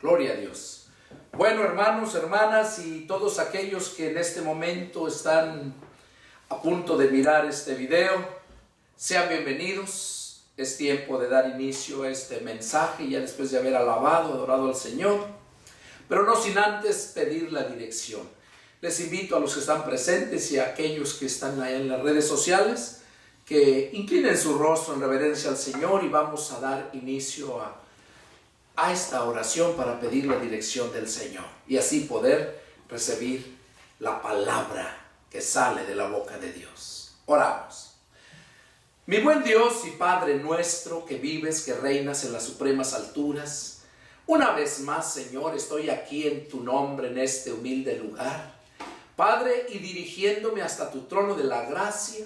Gloria a Dios. Bueno, hermanos, hermanas y todos aquellos que en este momento están a punto de mirar este video, sean bienvenidos. Es tiempo de dar inicio a este mensaje ya después de haber alabado, adorado al Señor, pero no sin antes pedir la dirección. Les invito a los que están presentes y a aquellos que están allá en las redes sociales que inclinen su rostro en reverencia al Señor y vamos a dar inicio a esta oración para pedir la dirección del Señor y así poder recibir la palabra que sale de la boca de Dios. Oramos. Mi buen Dios y Padre nuestro que vives, que reinas en las supremas alturas, una vez más, Señor, estoy aquí en tu nombre, en este humilde lugar, Padre, y dirigiéndome hasta tu trono de la gracia,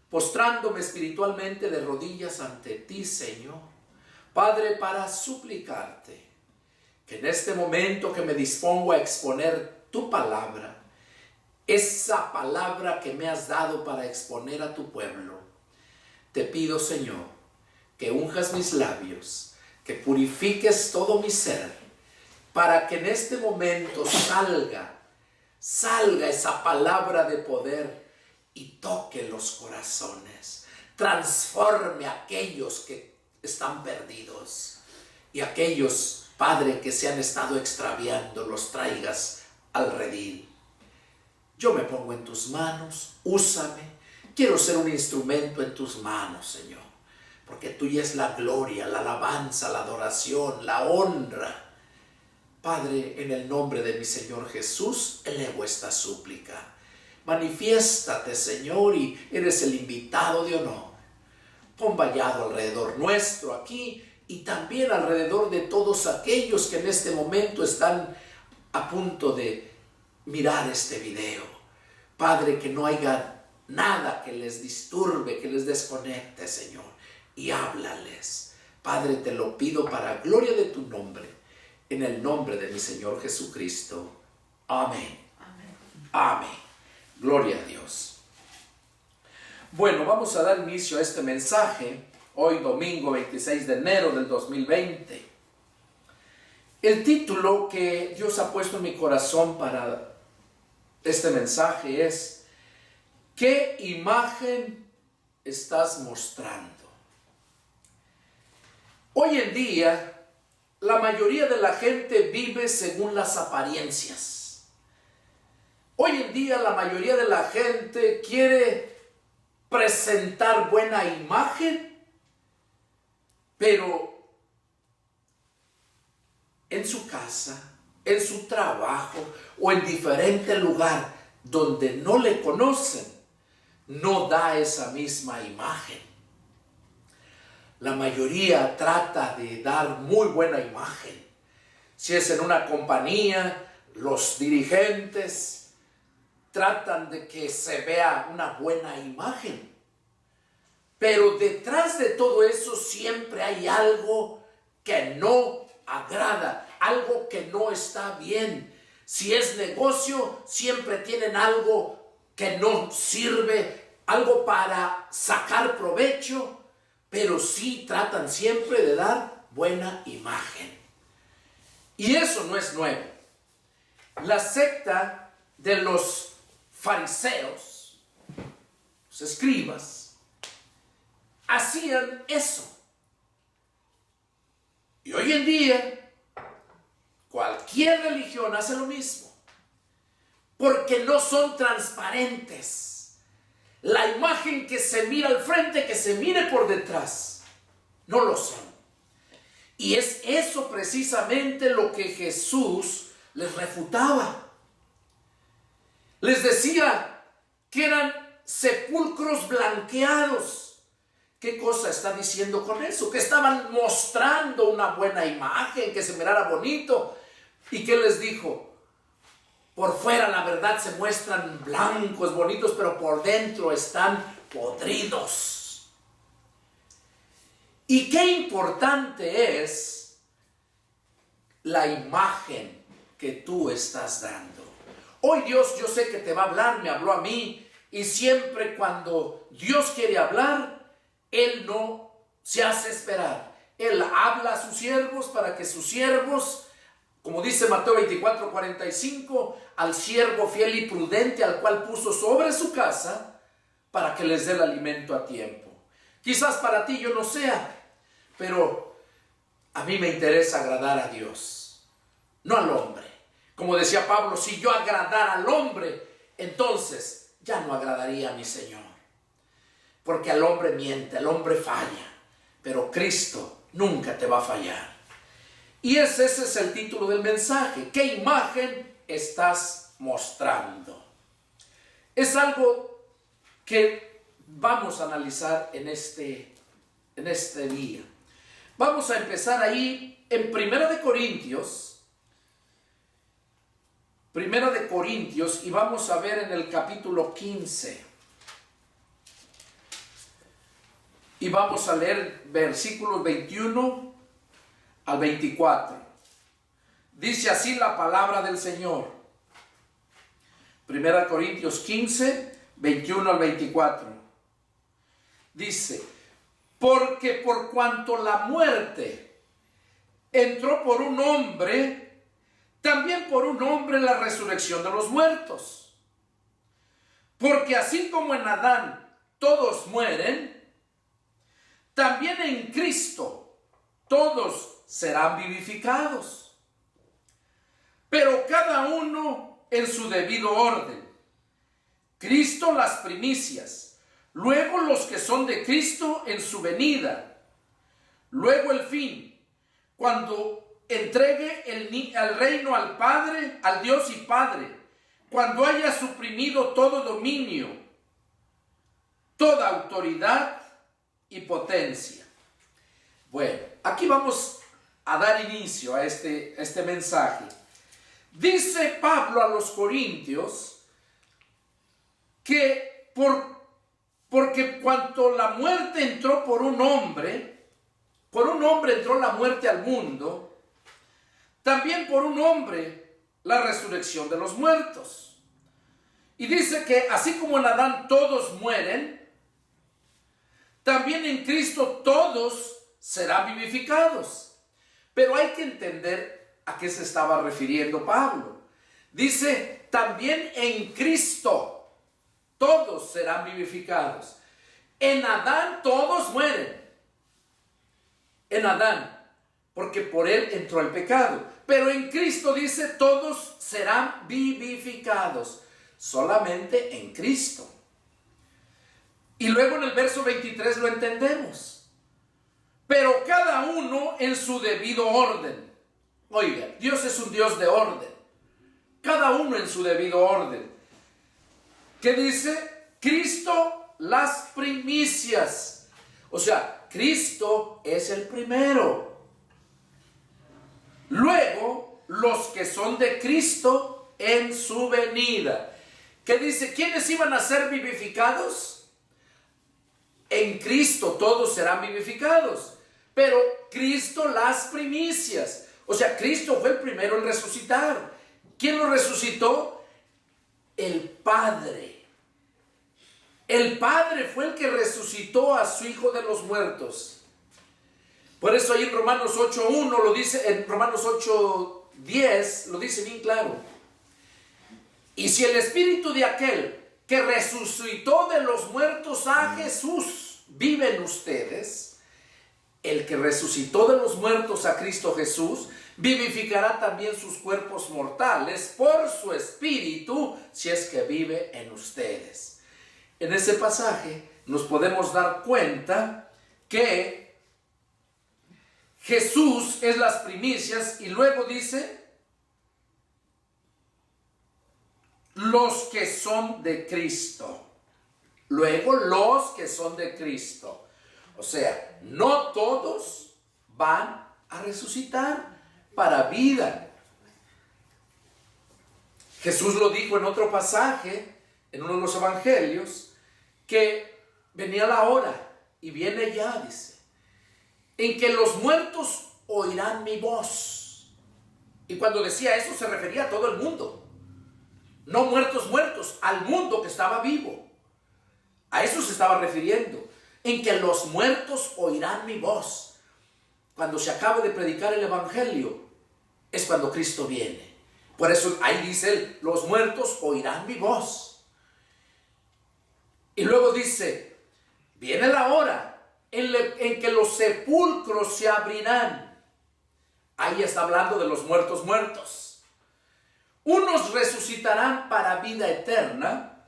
postrándome espiritualmente de rodillas ante ti, Señor, Padre, para suplicarte que en este momento que me dispongo a exponer tu palabra, esa palabra que me has dado para exponer a tu pueblo, te pido, Señor, que unjas mis labios, que purifiques todo mi ser, para que en este momento salga esa palabra de poder y toque los corazones, transforme a aquellos que están perdidos y aquellos, Padre, que se han estado extraviando, los traigas al redil. Yo me pongo en tus manos, úsame, quiero ser un instrumento en tus manos, Señor, porque tuya es la gloria, la alabanza, la adoración, la honra. Padre, en el nombre de mi Señor Jesús, elevo esta súplica. Manifiéstate, Señor, y eres el invitado de honor. Pon vallado alrededor nuestro aquí y también alrededor de todos aquellos que en este momento están a punto de mirar este video. Padre, que no haya nada que les disturbe, que les desconecte, Señor, y háblales. Padre, te lo pido para gloria de tu nombre, en el nombre de mi Señor Jesucristo. Amén. Amén. Amén. Gloria a Dios. Bueno, vamos a dar inicio a este mensaje, hoy domingo 26 de enero del 2020. El título que Dios ha puesto en mi corazón para este mensaje es: ¿qué imagen estás mostrando? Hoy en día, la mayoría de la gente vive según las apariencias. Hoy en día, la mayoría de la gente quiere presentar buena imagen, pero en su casa, en su trabajo o en diferente lugar donde no le conocen, no da esa misma imagen. La mayoría trata de dar muy buena imagen. Si es en una compañía, los dirigentes tratan de que se vea una buena imagen. Pero detrás de todo eso siempre hay algo que no agrada, algo que no está bien. Si es negocio, siempre tienen algo que no sirve, algo para sacar provecho, pero sí tratan siempre de dar buena imagen. Y eso no es nuevo. La secta de los fariseos, los escribas, hacían eso. Y hoy en día, cualquier religión hace lo mismo, porque no son transparentes. La imagen que se mira al frente, que se mire por detrás, no lo son. Y es eso precisamente lo que Jesús les refutaba. Les decía que eran sepulcros blanqueados. ¿Qué cosa está diciendo con eso? Que estaban mostrando una buena imagen, que se mirara bonito. ¿Y qué les dijo? Por fuera, la verdad, se muestran blancos, bonitos, pero por dentro están podridos. Y qué importante es la imagen que tú estás dando. Hoy Dios, yo sé que te va a hablar, me habló a mí, y siempre cuando Dios quiere hablar, Él no se hace esperar. Él habla a sus siervos para que sus siervos Como dice Mateo 24:45, al siervo fiel y prudente al cual puso sobre su casa para que les dé el alimento a tiempo. Quizás para ti yo no sea, pero a mí me interesa agradar a Dios, no al hombre. Como decía Pablo, si yo agradara al hombre, entonces ya no agradaría a mi Señor. Porque al hombre miente, al hombre falla, pero Cristo nunca te va a fallar. Y ese es el título del mensaje. ¿Qué imagen estás mostrando? Es algo que vamos a analizar en este día. Vamos a empezar ahí en Primera de Corintios, y vamos a ver en el capítulo 15. Y vamos a leer versículos 21 al 24. Dice así la palabra del Señor. 1 Corintios 15, 21 al 24. Dice, porque por cuanto la muerte entró por un hombre, también por un hombre la resurrección de los muertos. Porque así como en Adán todos mueren, también en Cristo todos serán vivificados, pero cada uno en su debido orden. Cristo las primicias, luego los que son de Cristo en su venida, luego el fin, cuando entregue el reino al Padre, al Dios y Padre, cuando haya suprimido todo dominio, toda autoridad y potencia. Bueno, aquí vamos a dar inicio a este mensaje. Dice Pablo a los Corintios que porque cuanto la muerte entró por un hombre entró la muerte al mundo, también por un hombre la resurrección de los muertos. Y dice que así como en Adán todos mueren, también en Cristo todos serán vivificados. Pero hay que entender a qué se estaba refiriendo Pablo. Dice, también en Cristo todos serán vivificados. En Adán todos mueren. En Adán, porque por él entró el pecado. Pero en Cristo dice, todos serán vivificados. Solamente en Cristo. Y luego en el verso 23 lo entendemos. Pero cada uno en su debido orden. Oiga, Dios es un Dios de orden. Cada uno en su debido orden. ¿Qué dice? Cristo las primicias. O sea, Cristo es el primero. Luego, los que son de Cristo en su venida. ¿Qué dice? ¿Quiénes iban a ser vivificados? En Cristo todos serán vivificados, pero Cristo las primicias. O sea, Cristo fue el primero en resucitar. ¿Quién lo resucitó? El Padre. El Padre fue el que resucitó a su Hijo de los muertos. Por eso ahí en Romanos 8:1 lo dice, en Romanos 8:10 lo dice bien claro. Y si el Espíritu de aquel que resucitó de los muertos a Jesús vive en ustedes, el que resucitó de los muertos a Cristo Jesús vivificará también sus cuerpos mortales por su Espíritu, si es que vive en ustedes. En ese pasaje nos podemos dar cuenta que Jesús es las primicias y luego dice los que son de Cristo. Luego los que son de Cristo. O sea, no todos van a resucitar para vida. Jesús lo dijo en otro pasaje, en uno de los evangelios, que venía la hora, y viene ya, dice, en que los muertos oirán mi voz. Y cuando decía eso se refería a todo el mundo. No muertos, al mundo que estaba vivo. A eso se estaba refiriendo. En que los muertos oirán mi voz. Cuando se acabe de predicar el evangelio, es cuando Cristo viene. Por eso ahí dice él, los muertos oirán mi voz. Y luego dice, viene la hora en que los sepulcros se abrirán. Ahí está hablando de los muertos. Unos resucitarán para vida eterna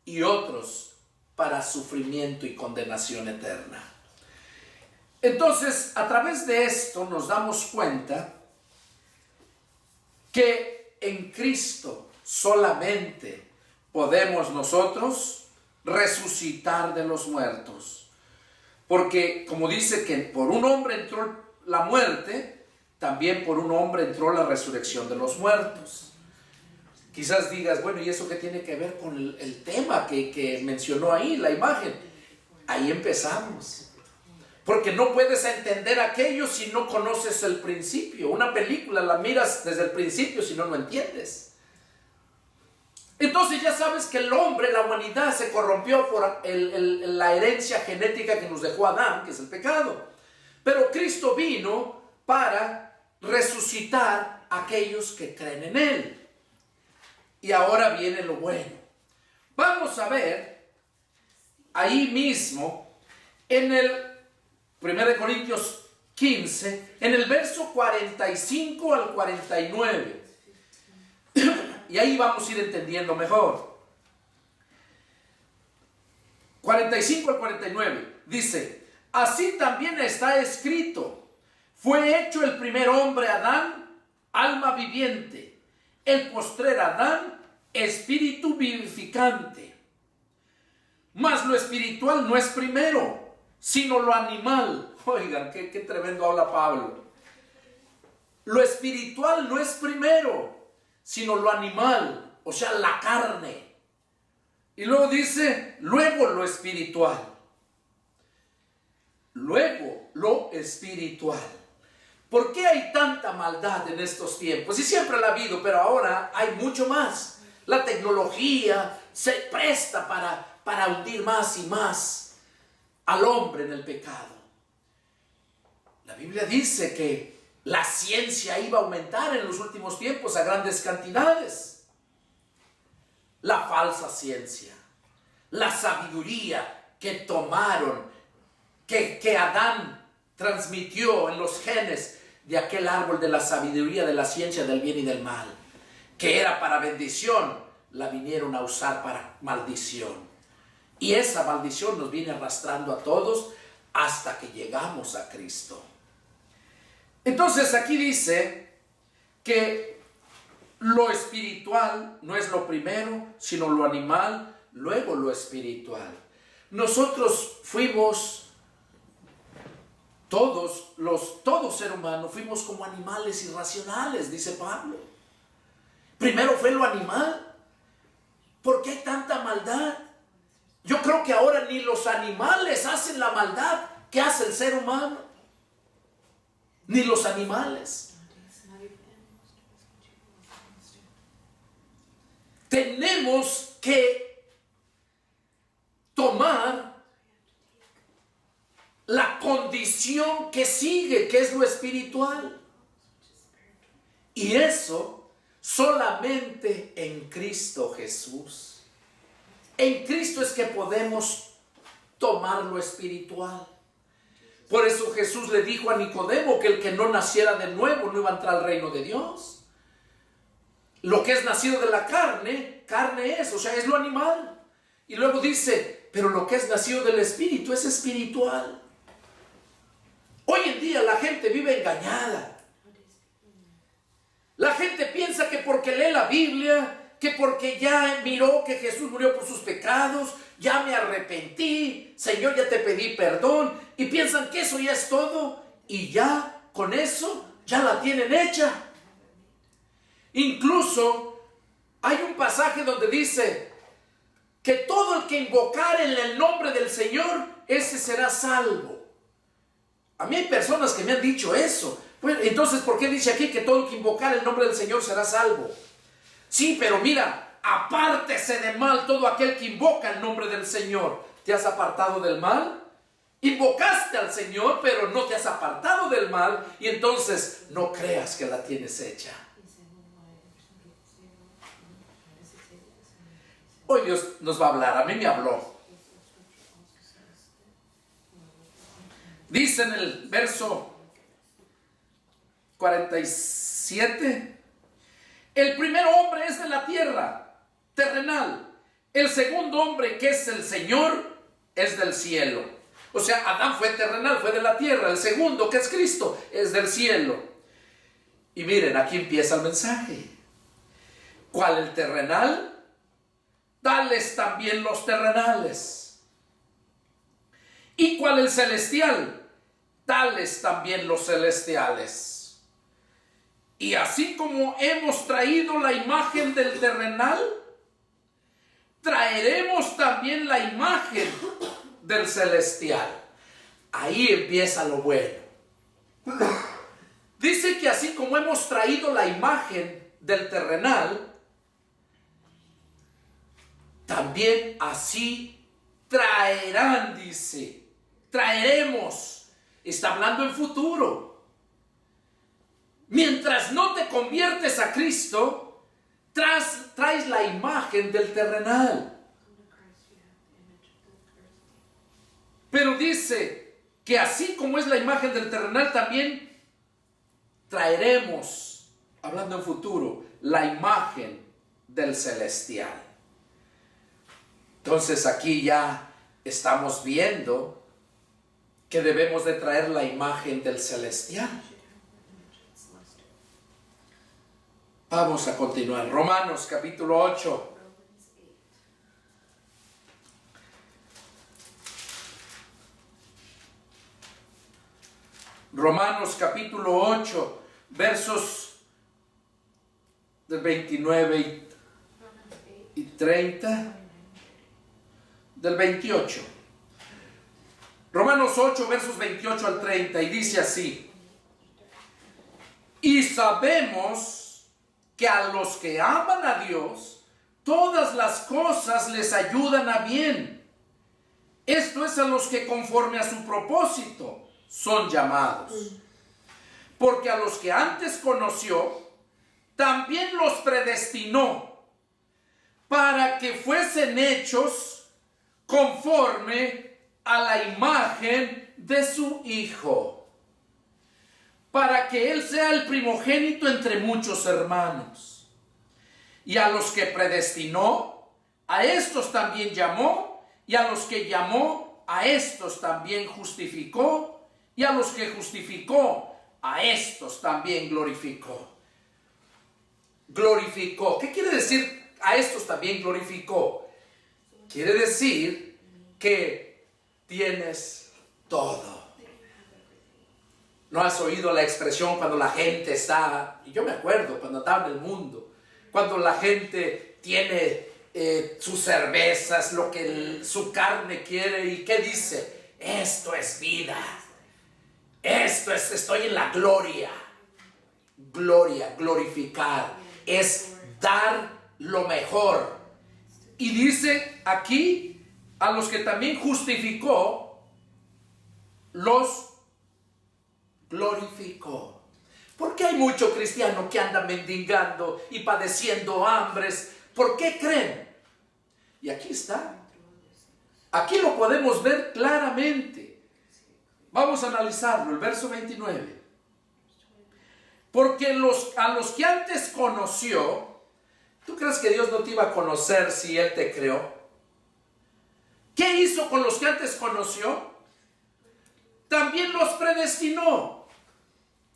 y otros para sufrimiento y condenación eterna. Entonces, a través de esto nos damos cuenta que en Cristo solamente podemos nosotros resucitar de los muertos. Porque como dice que por un hombre entró la muerte, también por un hombre entró la resurrección de los muertos. Quizás digas, bueno, ¿y eso qué tiene que ver con el tema que mencionó ahí, la imagen? Ahí empezamos. Porque no puedes entender aquello si no conoces el principio. Una película la miras desde el principio, si no, no entiendes. Entonces ya sabes que el hombre, la humanidad, se corrompió por la herencia genética que nos dejó Adán, que es el pecado. Pero Cristo vino para resucitar a aquellos que creen en Él. Y ahora viene lo bueno. Vamos a ver ahí mismo en el 1 Corintios 15, en el verso 45 al 49. Y ahí vamos a ir entendiendo mejor. 45 al 49. Dice, así también está escrito, fue hecho el primer hombre Adán, alma viviente, el postrer Adán, espíritu vivificante. Mas lo espiritual no es primero, sino lo animal. Oigan, qué tremendo habla Pablo. Lo espiritual no es primero, sino lo animal, o sea, la carne. Y luego dice, luego lo espiritual. Luego lo espiritual. ¿Por qué hay tanta maldad en estos tiempos? Y siempre la ha habido, pero ahora hay mucho más. La tecnología se presta para hundir más y más al hombre en el pecado. La Biblia dice que la ciencia iba a aumentar en los últimos tiempos a grandes cantidades. La falsa ciencia, la sabiduría que tomaron, que Adán transmitió en los genes de aquel árbol de la sabiduría, de la ciencia del bien y del mal, que era para bendición, la vinieron a usar para maldición. Y esa maldición nos viene arrastrando a todos hasta que llegamos a Cristo. Entonces aquí dice que lo espiritual no es lo primero, sino lo animal, luego lo espiritual. Nosotros fuimos, todo ser humano, fuimos como animales irracionales, dice Pablo. Primero fue lo animal. ¿Por qué hay tanta maldad? Yo creo que ahora ni los animales hacen la maldad que hace el ser humano. Ni los animales. Tenemos que tomar la condición que sigue, que es lo espiritual. Y eso solamente en Cristo Jesús. En Cristo es que podemos tomar lo espiritual. Por eso Jesús le dijo a Nicodemo que el que no naciera de nuevo no iba a entrar al reino de Dios. Lo que es nacido de la carne, carne es, o sea, es lo animal. Y luego dice, pero lo que es nacido del espíritu es espiritual. Hoy en día la gente vive engañada. La gente piensa que porque lee la Biblia, que porque ya miró que Jesús murió por sus pecados, ya me arrepentí, Señor, ya te pedí perdón, y piensan que eso ya es todo, y ya con eso ya la tienen hecha. Incluso hay un pasaje donde dice que todo el que invocare en el nombre del Señor, ese será salvo. A mí hay personas que me han dicho eso. Pues, entonces, ¿por qué dice aquí que todo el que invocare el nombre del Señor será salvo? Sí, pero mira, apártese de mal todo aquel que invoca el nombre del Señor. ¿Te has apartado del mal? Invocaste al Señor, pero no te has apartado del mal, y entonces no creas que la tienes hecha. Hoy Dios nos va a hablar, a mí me habló. Dice en el verso 47, el primer hombre es de la tierra, terrenal. El segundo hombre, que es el Señor, es del cielo. O sea, Adán fue terrenal, fue de la tierra. El segundo, que es Cristo, es del cielo. Y miren, aquí empieza el mensaje. ¿Cuál el terrenal? Tales también los terrenales. ¿Y cuál el celestial? Tales también los celestiales. Y así como hemos traído la imagen del terrenal, traeremos también la imagen del celestial. Ahí empieza lo bueno. Dice que así como hemos traído la imagen del terrenal, también así traerán, dice. Traeremos. Está hablando en futuro. Mientras no te conviertes a Cristo, traes la imagen del terrenal. Pero dice que así como es la imagen del terrenal, también traeremos, hablando en futuro, la imagen del celestial. Entonces aquí ya estamos viendo que debemos de traer la imagen del celestial. Vamos a continuar. Romanos capítulo 8. Romanos capítulo 8, versos del 29 y 30, del 28. Romanos 8, versos 28 al 30, y dice así: y sabemos que a los que aman a Dios, todas las cosas les ayudan a bien. Esto es a los que conforme a su propósito son llamados. Porque a los que antes conoció, también los predestinó para que fuesen hechos conforme a la imagen de su Hijo, para que Él sea el primogénito entre muchos hermanos. Y a los que predestinó, a estos también llamó, y a los que llamó, a estos también justificó, y a los que justificó, a estos también glorificó. Glorificó. ¿Qué quiere decir a estos también glorificó? Quiere decir que tienes todo. ¿No has oído la expresión cuando la gente está, y yo me acuerdo cuando estaba en el mundo, cuando la gente tiene sus cervezas, lo que su carne quiere, y qué dice? Esto es vida. Esto es, estoy en la gloria. Gloria, glorificar, es dar lo mejor. Y dice aquí, a los que también justificó, los glorificó. Porque hay mucho cristiano que anda mendigando y padeciendo hambres. ¿Por qué creen? Y aquí está. Aquí lo podemos ver claramente. Vamos a analizarlo, el verso 29. Porque a los que antes conoció, ¿tú crees que Dios no te iba a conocer si Él te creó? ¿Qué hizo con los que antes conoció? También los predestinó.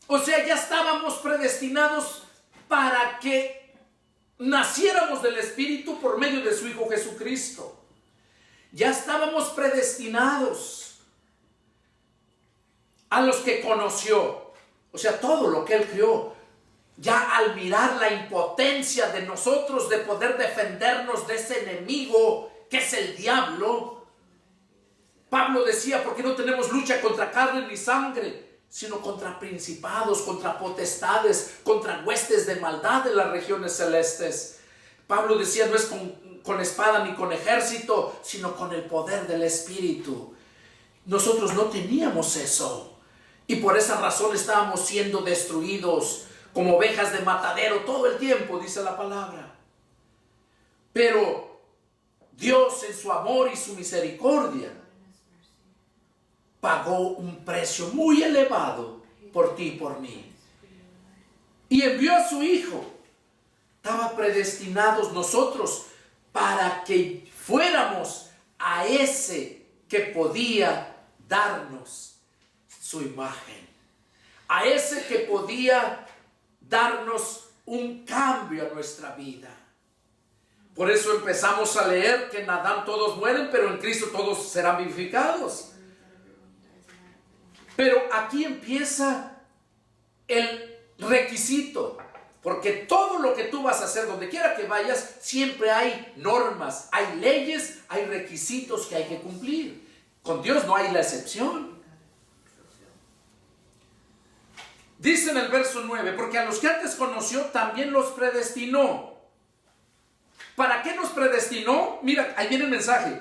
O sea, ya estábamos predestinados para que naciéramos del Espíritu por medio de su Hijo Jesucristo. Ya estábamos predestinados. A los que conoció, o sea, todo lo que Él creó, ya al mirar la impotencia de nosotros de poder defendernos de ese enemigo que es el diablo, Pablo decía, porque no tenemos lucha contra carne ni sangre, sino contra principados, contra potestades, contra huestes de maldad en las regiones celestes. Pablo decía, no es con espada ni con ejército, sino con el poder del Espíritu. nosotros no teníamos eso. Y por esa razón estábamos siendo destruidos como ovejas de matadero todo el tiempo, dice la palabra. Pero Dios en su amor y su misericordia pagó un precio muy elevado por ti y por mí. Y envió a su Hijo. Estaba predestinados nosotros para que fuéramos a ese que podía darnos su imagen. A ese que podía darnos un cambio a nuestra vida. Por eso empezamos a leer que en Adán todos mueren, pero en Cristo todos serán vivificados. Pero aquí empieza el requisito, porque todo lo que tú vas a hacer, donde quiera que vayas, siempre hay normas, hay leyes, hay requisitos que hay que cumplir. Con Dios no hay la excepción. Dice en el verso 9, porque a los que antes conoció también los predestinó. ¿Para qué nos predestinó? Mira, ahí viene el mensaje.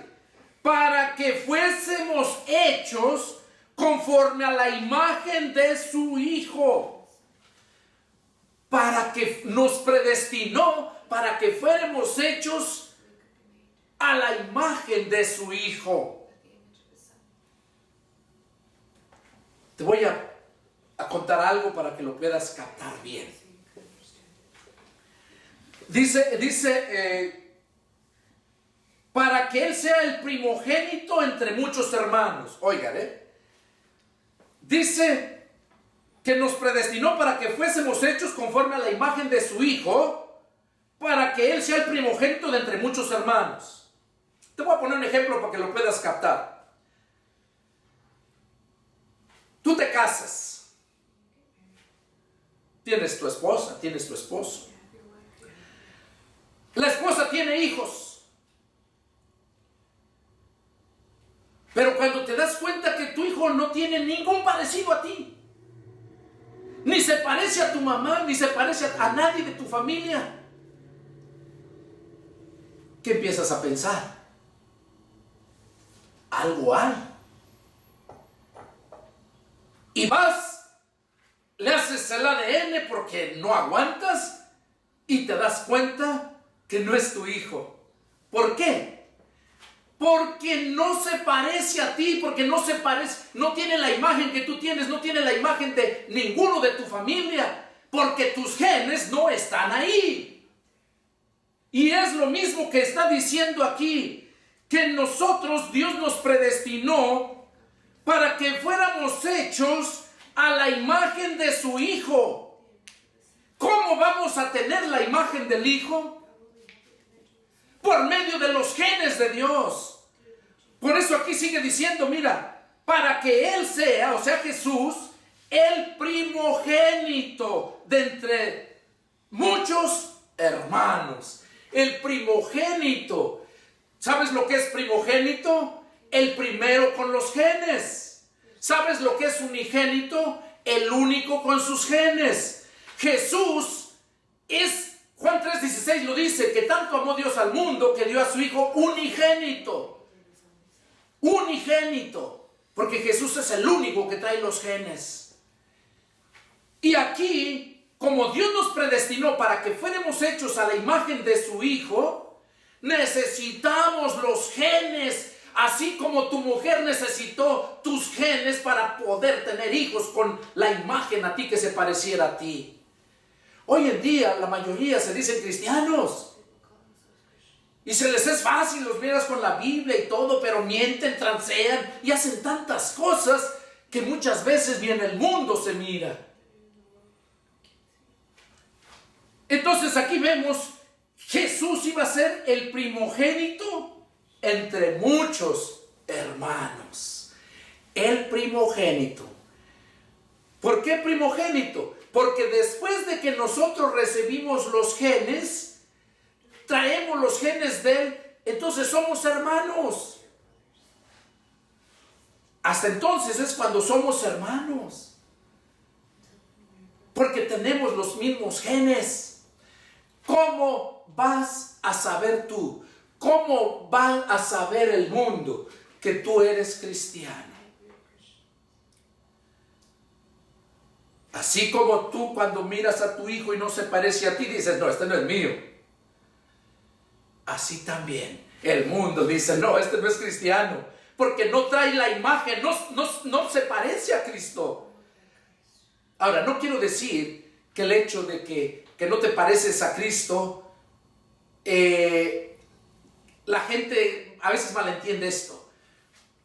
Para que fuésemos hechos conforme a la imagen de su Hijo. Para que nos predestinó, para que fuéramos hechos a la imagen de su Hijo. Te voy a contar algo para que lo puedas captar bien. Dice, para que Él sea el primogénito entre muchos hermanos. Oigan, dice que nos predestinó para que fuésemos hechos conforme a la imagen de su Hijo, para que Él sea el primogénito de entre muchos hermanos. Te voy a poner un ejemplo para que lo puedas captar. Tú te casas. Tienes tu esposa, tienes tu esposo. La esposa tiene hijos. Pero cuando te das cuenta que tu hijo no tiene ningún parecido a ti, ni se parece a tu mamá, ni se parece a nadie de tu familia, ¿qué empiezas a pensar? Algo hay. Y vas, le haces el ADN porque no aguantas y te das cuenta que no es tu hijo. ¿Por qué? Porque no se parece a ti, porque no se parece, no tiene la imagen que tú tienes, no tiene la imagen de ninguno de tu familia, porque tus genes no están ahí. Y es lo mismo que está diciendo aquí, que nosotros, Dios nos predestinó para que fuéramos hechos a la imagen de su Hijo. ¿Cómo vamos a tener la imagen del Hijo? Por medio de los genes de Dios. Por eso aquí sigue diciendo, mira, para que Él sea, o sea Jesús, el primogénito de entre muchos hermanos. El primogénito. ¿Sabes lo que es primogénito? El primero con los genes. ¿Sabes lo que es unigénito? El único con sus genes. Jesús es, Juan 3:16 lo dice, que tanto amó Dios al mundo que dio a su Hijo unigénito. Unigénito. Porque Jesús es el único que trae los genes. Y aquí, como Dios nos predestinó para que fuéramos hechos a la imagen de su Hijo, necesitamos los genes. Así como tu mujer necesitó tus genes para poder tener hijos con la imagen a ti que se pareciera a ti. Hoy en día la mayoría se dicen cristianos y se les es fácil, los miras con la Biblia y todo, pero mienten, transean y hacen tantas cosas que muchas veces ni en el mundo se mira. Entonces aquí vemos, Jesús iba a ser el primogénito entre muchos hermanos. El primogénito. ¿Por qué primogénito? Porque después de que nosotros recibimos los genes, traemos los genes de Él, entonces somos hermanos. Hasta entonces es cuando somos hermanos. Porque tenemos los mismos genes. ¿Cómo vas a saber tú? ¿Cómo va a saber el mundo que tú eres cristiano? Así como tú cuando miras a tu hijo y no se parece a ti, dices, no, este no es mío. Así también el mundo dice, no, este no es cristiano, porque no trae la imagen, no se parece a Cristo. Ahora, no quiero decir que el hecho de que no te pareces a Cristo, la gente a veces malentiende esto.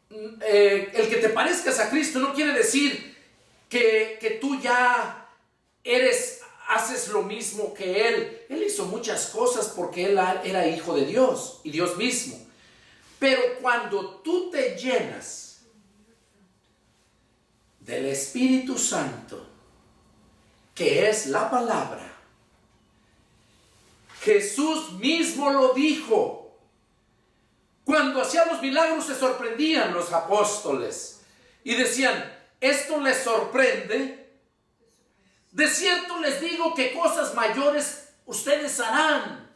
El que te parezcas a Cristo no quiere decir que tú ya haces lo mismo que Él. Él hizo muchas cosas porque Él era hijo de Dios y Dios mismo. Pero cuando tú te llenas del Espíritu Santo, que es la palabra, Jesús mismo lo dijo. Cuando hacía los milagros se sorprendían los apóstoles y decían, ¿esto les sorprende? De cierto les digo que cosas mayores ustedes harán.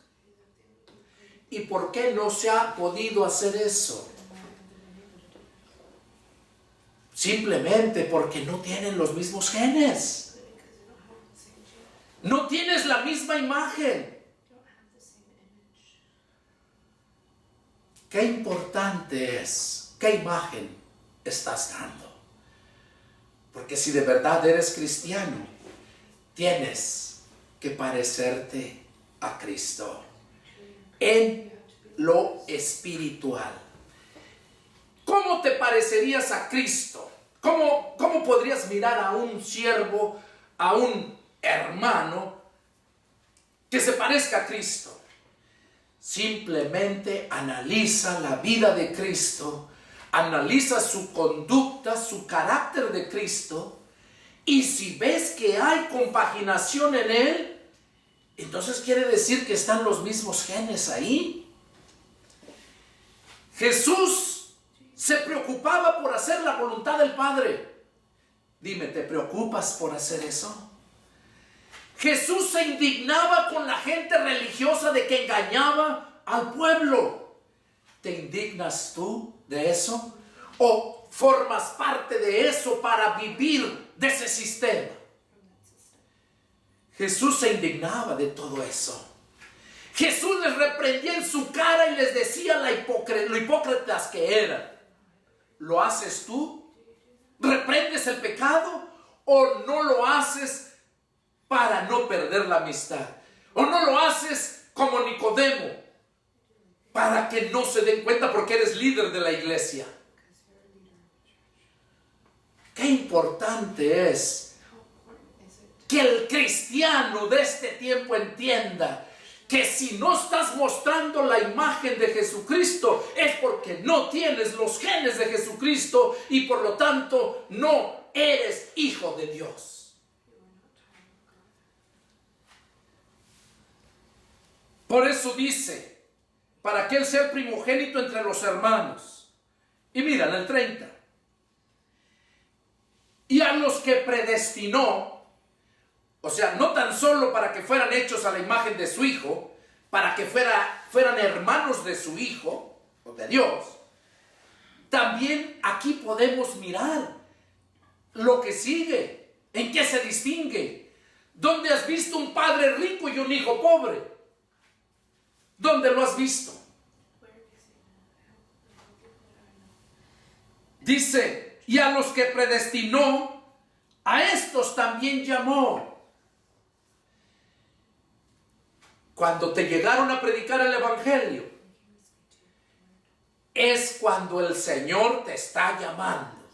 ¿Y por qué no se ha podido hacer eso? Simplemente porque no tienen los mismos genes. No tienes la misma imagen. Qué importante es, qué imagen estás dando. Porque si de verdad eres cristiano, tienes que parecerte a Cristo en lo espiritual. ¿Cómo te parecerías a Cristo? ¿Cómo podrías mirar a un siervo, a un hermano que se parezca a Cristo? Simplemente analiza la vida de Cristo, analiza su conducta, su carácter de Cristo, y si ves que hay compaginación en Él, entonces quiere decir que están los mismos genes ahí. Jesús se preocupaba por hacer la voluntad del Padre. Dime, ¿te preocupas por hacer eso? Jesús se indignaba con la gente religiosa de que engañaba al pueblo. ¿Te indignas tú de eso? ¿O formas parte de eso para vivir de ese sistema? Jesús se indignaba de todo eso. Jesús les reprendía en su cara y les decía lo hipócritas que eran. ¿Lo haces tú? ¿Reprendes el pecado? ¿O no lo haces para no perder la amistad? ¿O no lo haces como Nicodemo, para que no se den cuenta porque eres líder de la iglesia? Qué importante es que el cristiano de este tiempo entienda que si no estás mostrando la imagen de Jesucristo es porque no tienes los genes de Jesucristo y por lo tanto no eres hijo de Dios. Por eso dice, para que Él sea el primogénito entre los hermanos. Y mira, en el 30. Y a los que predestinó, o sea, no tan solo para que fueran hechos a la imagen de su Hijo, para que fueran hermanos de su Hijo, o de Dios, también aquí podemos mirar lo que sigue, en qué se distingue. ¿Dónde has visto un padre rico y un hijo pobre? ¿Dónde lo has visto? Dice, y a los que predestinó, a estos también llamó. Cuando te llegaron a predicar el evangelio, es cuando el Señor te está llamando.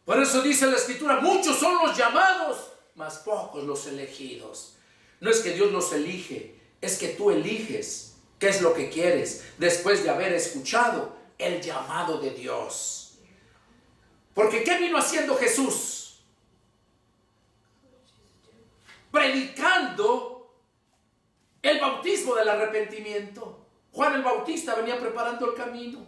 Por eso dice la Escritura, muchos son los llamados, mas pocos los elegidos. No es que Dios los elige, es que tú eliges qué es lo que quieres después de haber escuchado el llamado de Dios. Porque ¿qué vino haciendo Jesús? Predicando el bautismo del arrepentimiento. Juan el Bautista venía preparando el camino.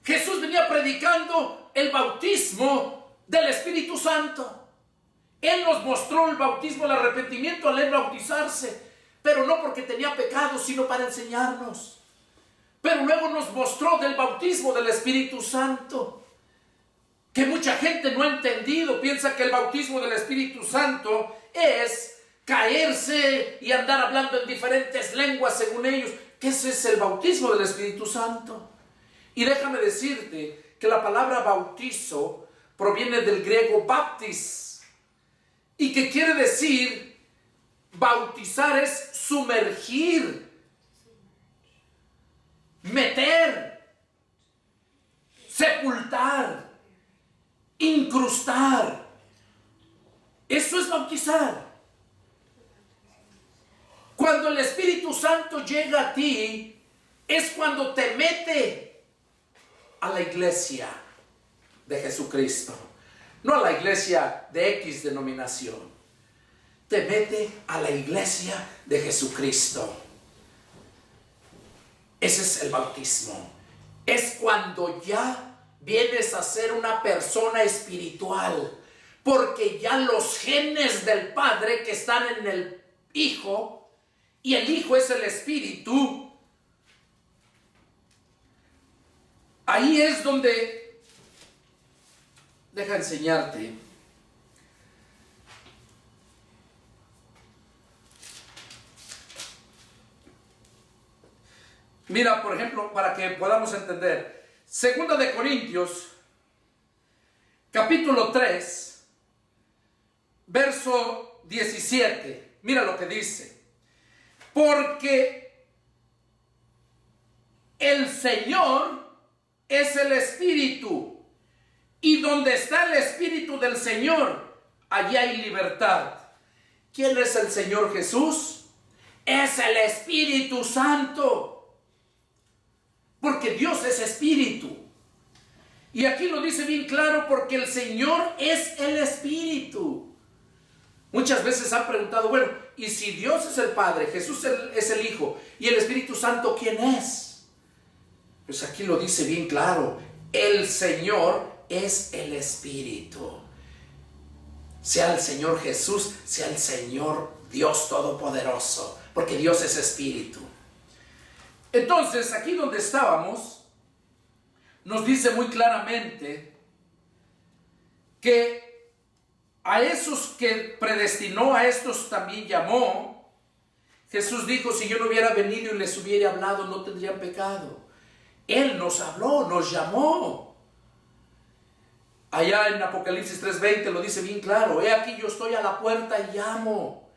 Jesús venía predicando el bautismo del Espíritu Santo. Él nos mostró el bautismo del arrepentimiento al él bautizarse, pero no porque tenía pecado, sino para enseñarnos. Pero luego nos mostró del bautismo del Espíritu Santo. que mucha gente no ha entendido. Piensa que el bautismo del Espíritu Santo es caerse y andar hablando en diferentes lenguas según ellos, que ese es el bautismo del Espíritu Santo. Y déjame decirte que la palabra bautizo proviene del griego baptis, y que quiere decir, bautizar es sumergir, meter, sepultar, incrustar. Eso es bautizar. Cuando el Espíritu Santo llega a ti, es cuando te mete a la iglesia de Jesucristo, no a la iglesia de X denominación. Te mete a la iglesia de Jesucristo. Ese es el bautismo. Es cuando ya vienes a ser una persona espiritual, porque ya los genes del Padre que están en el Hijo, y el Hijo es el Espíritu, ahí es donde, deja enseñarte, mira, por ejemplo, para que podamos entender, 2 de Corintios, capítulo 3, verso 17, mira lo que dice: porque el Señor es el Espíritu, y donde está el Espíritu del Señor, allí hay libertad. ¿Quién es el Señor Jesús? Es el Espíritu Santo, porque Dios es Espíritu. Y aquí lo dice bien claro, porque el Señor es el Espíritu. Muchas veces han preguntado, bueno, ¿y si Dios es el Padre, Jesús es el Hijo, y el Espíritu Santo quién es? Pues aquí lo dice bien claro: el Señor es el Espíritu. Sea el Señor Jesús, sea el Señor Dios Todopoderoso, porque Dios es Espíritu. Entonces, aquí donde estábamos, nos dice muy claramente que a esos que predestinó, a estos también llamó. Jesús dijo: si yo no hubiera venido y les hubiera hablado, no tendrían pecado. Él nos habló, nos llamó. Allá en Apocalipsis 3:20 lo dice bien claro: he aquí yo estoy a la puerta y llamo.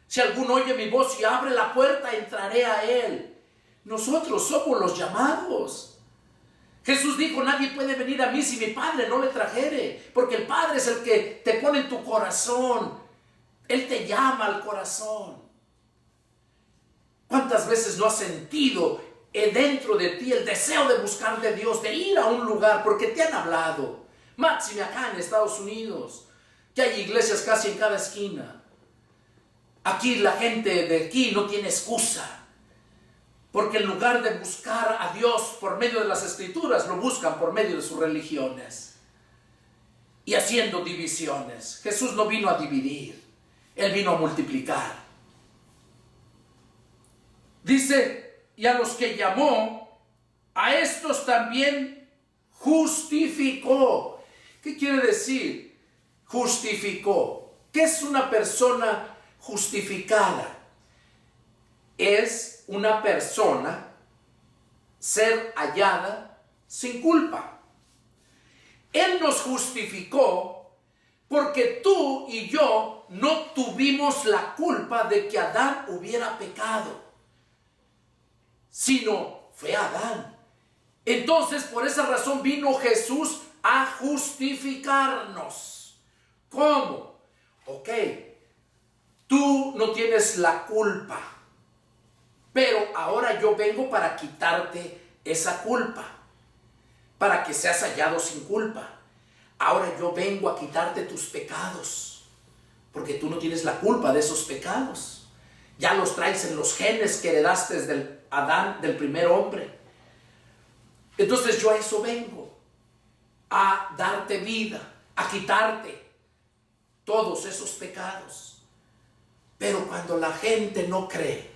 Si alguno oye mi voz y abre la puerta, entraré a él. Nosotros somos los llamados. Jesús dijo: nadie puede venir a mí si mi Padre no le trajere, porque el Padre es el que te pone en tu corazón. Él te llama al corazón. ¿Cuántas veces no has sentido dentro de ti el deseo de buscar de Dios, de ir a un lugar porque te han hablado? Máxime acá en Estados Unidos, que hay iglesias casi en cada esquina. Aquí la gente de aquí no tiene excusa, porque en lugar de buscar a Dios por medio de las Escrituras, lo buscan por medio de sus religiones y haciendo divisiones. Jesús no vino a dividir, Él vino a multiplicar. Dice: y a los que llamó, a estos también justificó. ¿Qué quiere decir justificó? ¿Qué es una persona justificada? Es una persona ser hallada sin culpa. Él nos justificó porque tú y yo no tuvimos la culpa de que Adán hubiera pecado, sino fue Adán. Entonces, por esa razón vino Jesús a justificarnos. ¿Cómo? Ok, tú no tienes la culpa, pero ahora yo vengo para quitarte esa culpa, para que seas hallado sin culpa. Ahora yo vengo a quitarte tus pecados, porque tú no tienes la culpa de esos pecados. Ya los traes en los genes que heredaste del Adán, del primer hombre. Entonces yo a eso vengo, a darte vida, a quitarte todos esos pecados. Pero cuando la gente no cree,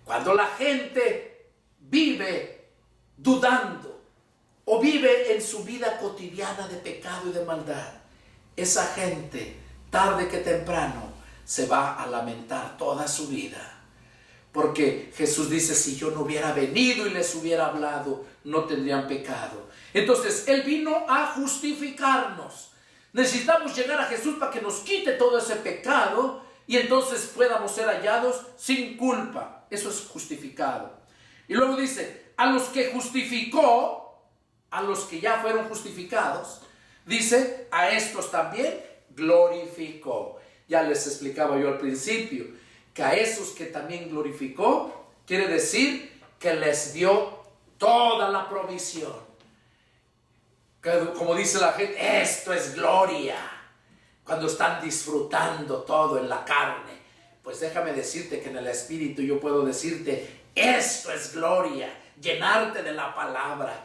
cuando la gente vive dudando, o vive en su vida cotidiana de pecado y de maldad, esa gente, tarde que temprano, se va a lamentar toda su vida. Porque Jesús dice, si yo no hubiera venido y les hubiera hablado, no tendrían pecado. Entonces, Él vino a justificarnos. Necesitamos llegar a Jesús para que nos quite todo ese pecado y entonces podamos ser hallados sin culpa. Eso es justificado. Y luego dice, a los que justificó, a los que ya fueron justificados, dice, a estos también glorificó. Ya les explicaba yo al principio, que a esos que también glorificó, quiere decir que les dio toda la provisión. Como dice la gente, esto es gloria. Cuando están disfrutando todo en la carne, pues déjame decirte que en el Espíritu yo puedo decirte, esto es gloria, llenarte de la palabra,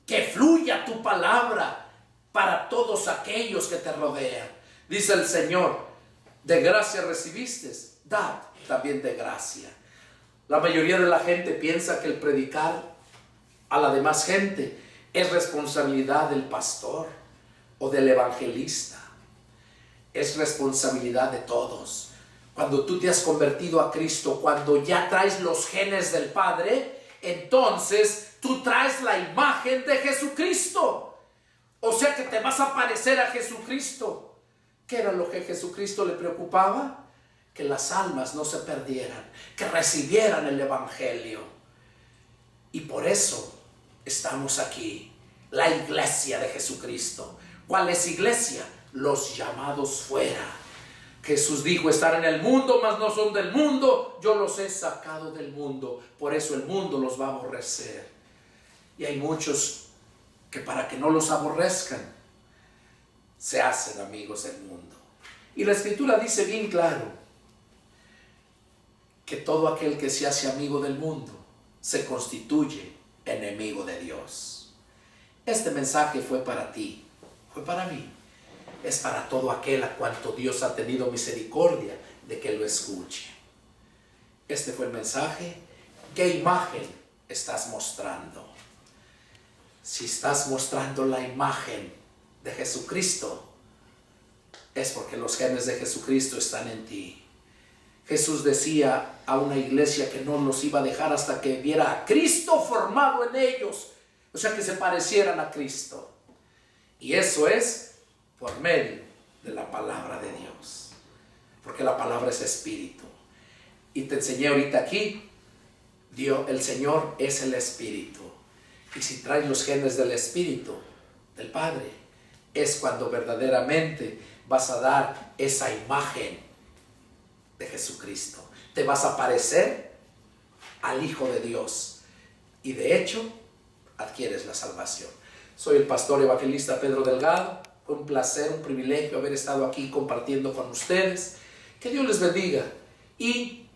que fluya tu palabra para todos aquellos que te rodean. Dice el Señor, de gracia recibiste, dad también de gracia. La mayoría de la gente piensa que el predicar a la demás gente es responsabilidad del pastor o del evangelista. Es responsabilidad de todos. Cuando tú te has convertido a Cristo, cuando ya traes los genes del Padre, entonces tú traes la imagen de Jesucristo. O sea que te vas a parecer a Jesucristo. ¿Qué era lo que a Jesucristo le preocupaba? Que las almas no se perdieran, que recibieran el Evangelio. Y por eso estamos aquí, la iglesia de Jesucristo. ¿Cuál es iglesia? Los llamados fuera. Jesús dijo, estar en el mundo, mas no son del mundo, yo los he sacado del mundo, por eso el mundo los va a aborrecer. Y hay muchos que para que no los aborrezcan, se hacen amigos del mundo. Y la Escritura dice bien claro, que todo aquel que se hace amigo del mundo, se constituye enemigo de Dios. Este mensaje fue para ti, fue para mí. Es para todo aquel a cuanto Dios ha tenido misericordia de que lo escuche. Este fue el mensaje. ¿Qué imagen estás mostrando? Si estás mostrando la imagen de Jesucristo, es porque los genes de Jesucristo están en ti. Jesús decía a una iglesia que no los iba a dejar hasta que viera a Cristo formado en ellos. O sea, que se parecieran a Cristo. Y eso es por medio de la palabra de Dios. Porque la palabra es espíritu. Y te enseñé ahorita aquí, el Señor es el Espíritu. Y si traes los genes del Espíritu, del Padre, es cuando verdaderamente vas a dar esa imagen de Jesucristo. Te vas a parecer al Hijo de Dios. Y de hecho, adquieres la salvación. Soy el pastor evangelista Pedro Delgado. Fue un placer, un privilegio haber estado aquí compartiendo con ustedes. Que Dios les bendiga. Y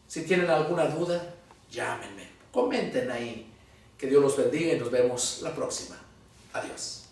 si tienen alguna duda, llámenme, comenten ahí. Que Dios los bendiga y nos vemos la próxima. Adiós.